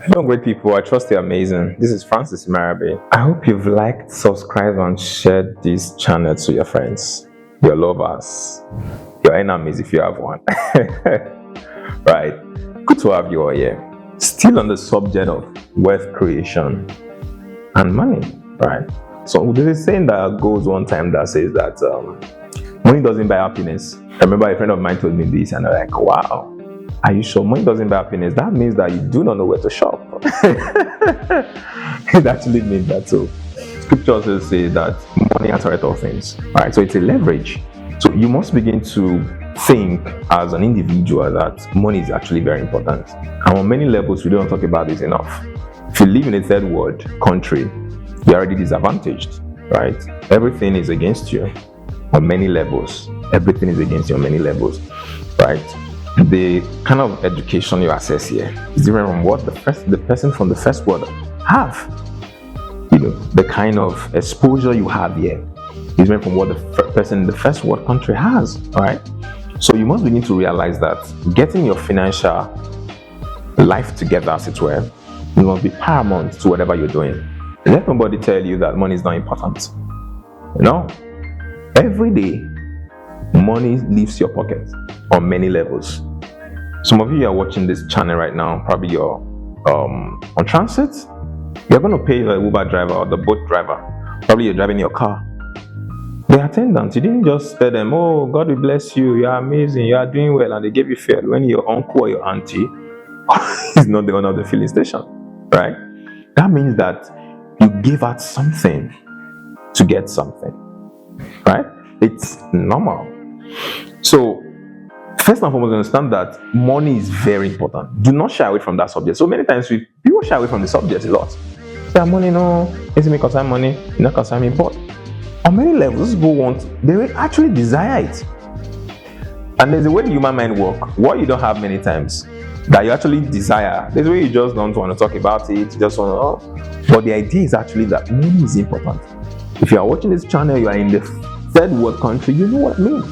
Hello, great people. I trust you're amazing. This is Francis Imariabe. I hope you've liked, subscribed, and shared this channel to your friends, your lovers, your enemies if you have one. Right. Good to have you all here. Still on the subject of wealth creation and money, right? So there's a saying that goes one time that says that money doesn't buy happiness. I remember a friend of mine told me this, and I'm like, wow. Are you sure money doesn't buy happiness? That means that you do not know where to shop. It actually means that. So scripture also says that money answereth all things. Right? So it's a leverage. So you must begin to think as an individual that money is actually very important. And on many levels, we don't talk about this enough. If you live in a third world country, you're already disadvantaged, right? Everything is against you on many levels. Everything is against you on many levels, right? The kind of education you access here is different from what the person from the first world have. You know, the kind of exposure you have here is different from what the person in the first world country has, right? So you must begin to realize that getting your financial life together, as it were, must be paramount to whatever you're doing. Let nobody tell you that money is not important. No. Every day, money leaves your pocket on many levels. Some of you are watching this channel right now, probably you're on transit. You're going to pay the Uber driver or the boat driver. Probably you're driving your car. The attendant, you didn't just tell them, oh, God will bless you, you're amazing, you are doing well, and they gave you fare when your uncle or your auntie is not the owner of the filling station, right? That means that you gave out something to get something, right? It's normal. So, first and foremost, understand that money is very important. Do not shy away from that subject. So many times people shy away from the subject a lot. Yeah, money, no, it's me concern money, not concern me. But on many levels, people they will actually desire it. And there's a way the human mind works, what you don't have many times, that you actually desire. There's a way you just don't want to talk about it, you just want to, but the idea is actually that money is important. If you are watching this channel, you are in the third world country, you know what I mean.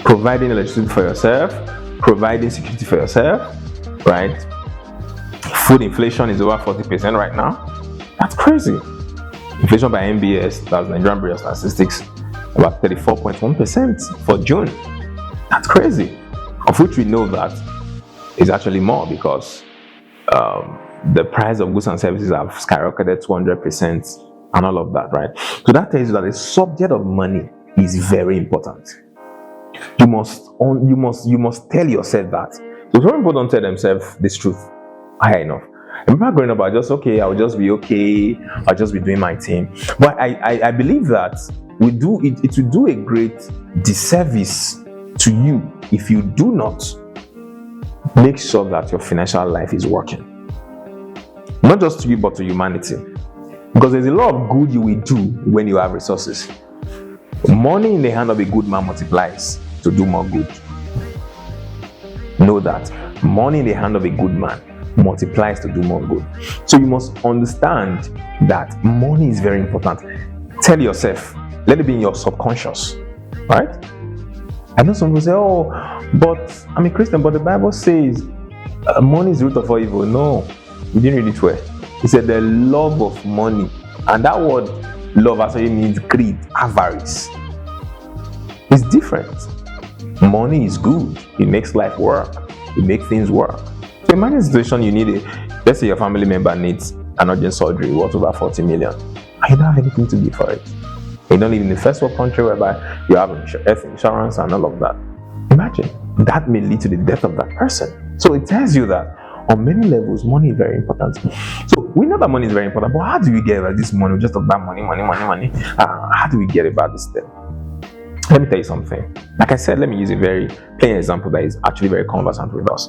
Providing electricity for yourself, providing security for yourself, right? Food inflation is over 40% right now. That's crazy. Inflation by NBS, that's Nigerian Bureau of Statistics, about 34.1% for June. That's crazy. Of which we know that is actually more because the price of goods and services have skyrocketed 200% and all of that, right? So that tells you that the subject of money is very important. You must tell yourself that. So some people don't tell themselves this truth high enough. I remember growing up, I'll just be okay, I'll just be doing my thing. But I believe that it will do a great disservice to you if you do not make sure that your financial life is working. Not just to you, but to humanity. Because there's a lot of good you will do when you have resources. Money in the hand of a good man multiplies to do more good. Know that. Money in the hand of a good man multiplies to do more good. So you must understand that money is very important. Tell yourself, let it be in your subconscious, right? I know some people say, oh, but I'm a Christian, but the Bible says money is the root of all evil. No, you didn't read it well. It said the love of money, and that word love actually means greed, avarice. It's different. Money is good. It makes life work. It makes things work. So imagine a situation you need let's say your family member needs an urgent surgery worth over 40 million. And you don't have anything to give for it. You don't live in the first world country whereby you have health insurance and all of that. Imagine, that may lead to the death of that person. So it tells you that on many levels, money is very important. So we know that money is very important, but how do we get about this money? We just talk about money. How do we get about this thing? Let me tell you something. Like I said, let me use a very plain example that is actually very conversant with us.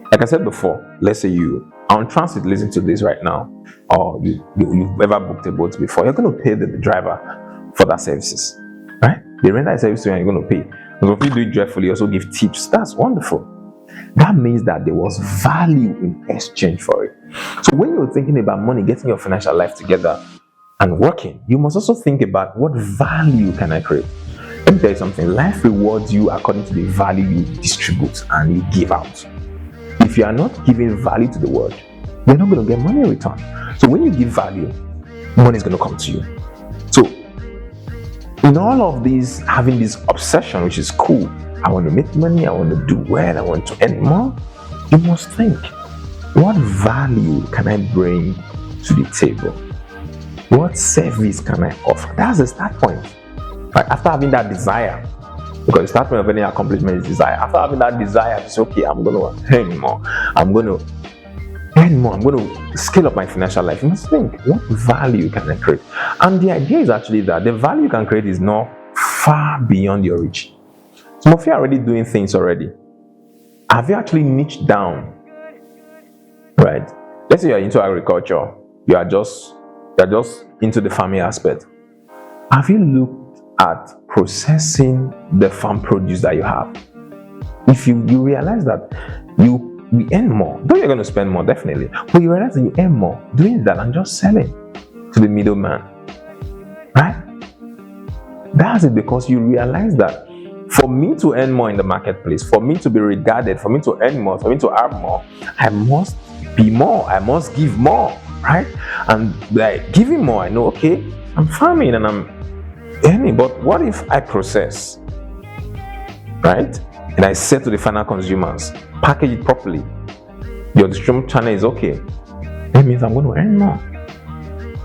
Like I said before, let's say you are on transit listening to this right now, or you've ever booked a boat before, you're going to pay the driver for that services, right? They render a service to you and you're going to pay. And if you do it joyfully, you also give tips. That's wonderful. That means that there was value in exchange for it. So when you're thinking about money, getting your financial life together and working, you must also think about what value can I create? Let me tell you something. Life rewards you according to the value you distribute and you give out. if you are not giving value to the world, you're not going to get money in return. So when you give value, money is going to come to you. So in all of these, having this obsession, which is cool, I want to make money, I want to do well, I want to earn more, you must think, what value can I bring to the table? What service can I offer? That's the start point. Right? After having that desire, because the start point of any accomplishment is desire. After having that desire to say, okay, I'm going to earn more, I'm going to earn more, I'm going to scale up my financial life, you must think, what value can I create? And the idea is actually that the value you can create is not far beyond your reach. Some of you are already doing things already. Have you actually niched down? Right? Let's say you're into agriculture, you are just into the farming aspect. Have you looked at processing the farm produce that you have? If you realize that we earn more, though you're going to spend more, definitely, but you realize that you earn more doing that and just selling to the middleman, right? That's it, because you realize that for me to earn more in the marketplace, for me to be regarded, for me to earn more, for me to have more, I must be more, I must give more, right? And by giving more, I know, okay, I'm farming and I'm earning, but what if I process, right? And I sell to the final consumers, package it properly, your distribution channel is okay, that means I'm going to earn more.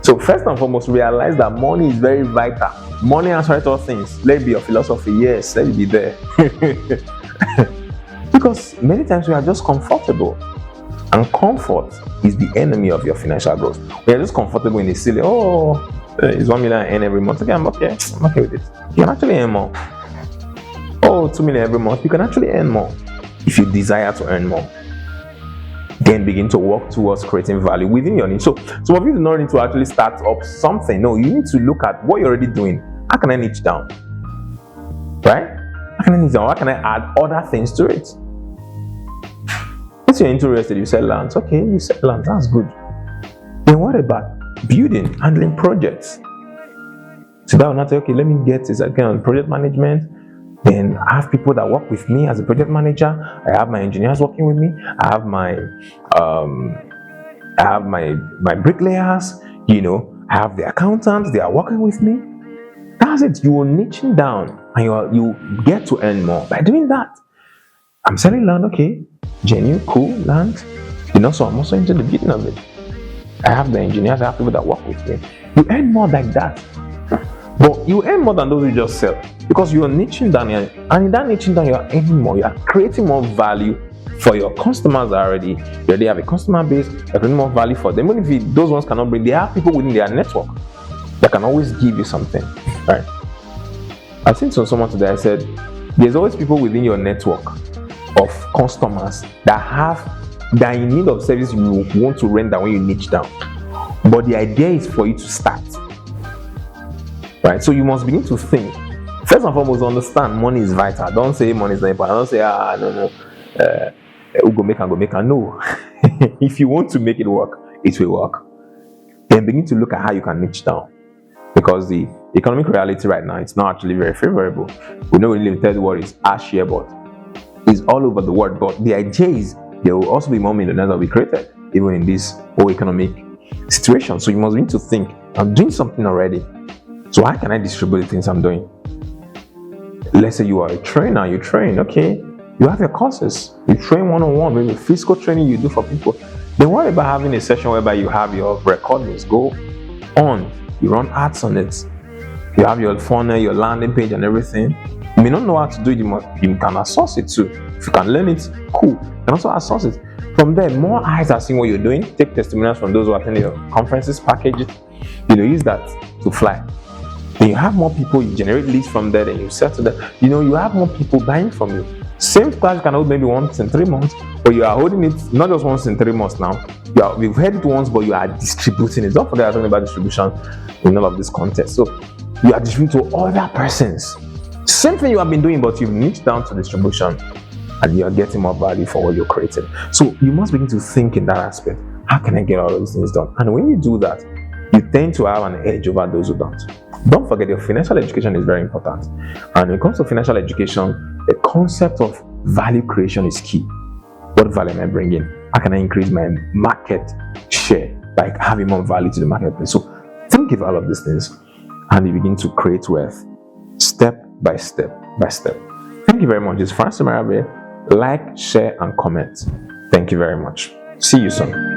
So first and foremost, realize that money is very vital. Money answers all things. Let it be your philosophy, yes, let it be there. Because many times we are just comfortable, and comfort is the enemy of your financial growth. We are just comfortable in the silly, it's 1 million I earn every month. Okay, I'm okay with it. You can actually earn more. 2 million every month. You can actually earn more if you desire to earn more. Then begin to work towards creating value within your niche. So some of you do not need to actually start up something. No, you need to look at what you're already doing. How can I niche down? Right? How can I niche down? How can I add other things to it? If you're into real estate, you sell lands. Okay, you sell lands. That's good. Then what about building, handling projects? So that will not say, okay, let me get this again on project management. Then I have people that work with me as a project manager. I have my engineers working with me. I have my bricklayers. I have the accountants. They are working with me. That's it. You are niching down, and you get to earn more by doing that. I'm selling land, okay, genuine, cool land. So I'm also into the building of it. I have the engineers. I have people that work with me. You earn more like that. But you earn more than those who just sell, because you are niching down here, and in that niching down, you are earning more. You are creating more value for your customers already. You already have a customer base. You're creating more value for them. Even if those ones cannot bring, they have people within their network that can always give you something, right? I've seen someone today. I said, there's always people within your network of customers that are in need of service you want to render when you niche down. But the idea is for you to start. Right, so you must begin to think. First and foremost, understand money is vital. Don't say money is not important. Don't say, no. Go make and no. If you want to make it work, it will work. Then begin to look at how you can niche down. Because the economic reality right now, it's not actually very favorable. We know we live in third world is ash here, but it's all over the world. But the idea is there will also be more millionaires that will be created, even in this whole economic situation. So you must begin to think, I'm doing something already. So how can I distribute the things I'm doing? Let's say you are a trainer, you train, okay. You have your courses, you train one-on-one, maybe physical training you do for people. Then what about having a session whereby you have your recordings, go on, you run ads on it. You have your funnel, your landing page and everything. You may not know how to do it, you can outsource it too. If you can learn it, cool. You can also outsource it. From there, more eyes are seeing what you're doing. Take testimonials from those who attend your conferences, package it. Use that to fly. Then you have more people, you generate leads from there, then you sell to them. You have more people buying from you. Same class you can hold maybe once in 3 months, but you are holding it not just once in 3 months now. We've heard it once, but you are distributing it. Don't forget I'm talking about distribution in all of this content. So you are distributing to other persons. Same thing you have been doing, but you've niched down to distribution and you are getting more value for what you're creating. So you must begin to think in that aspect. How can I get all of these things done? And when you do that, you tend to have an edge over those who don't. Don't forget, your financial education is very important. And when it comes to financial education, the concept of value creation is key. What value am I bringing? How can I increase my market share by having more value to the marketplace? So think of all of these things and you begin to create wealth step by step by step. Thank you very much. It's Francis Imariabe. Like, share, and comment. Thank you very much. See you soon.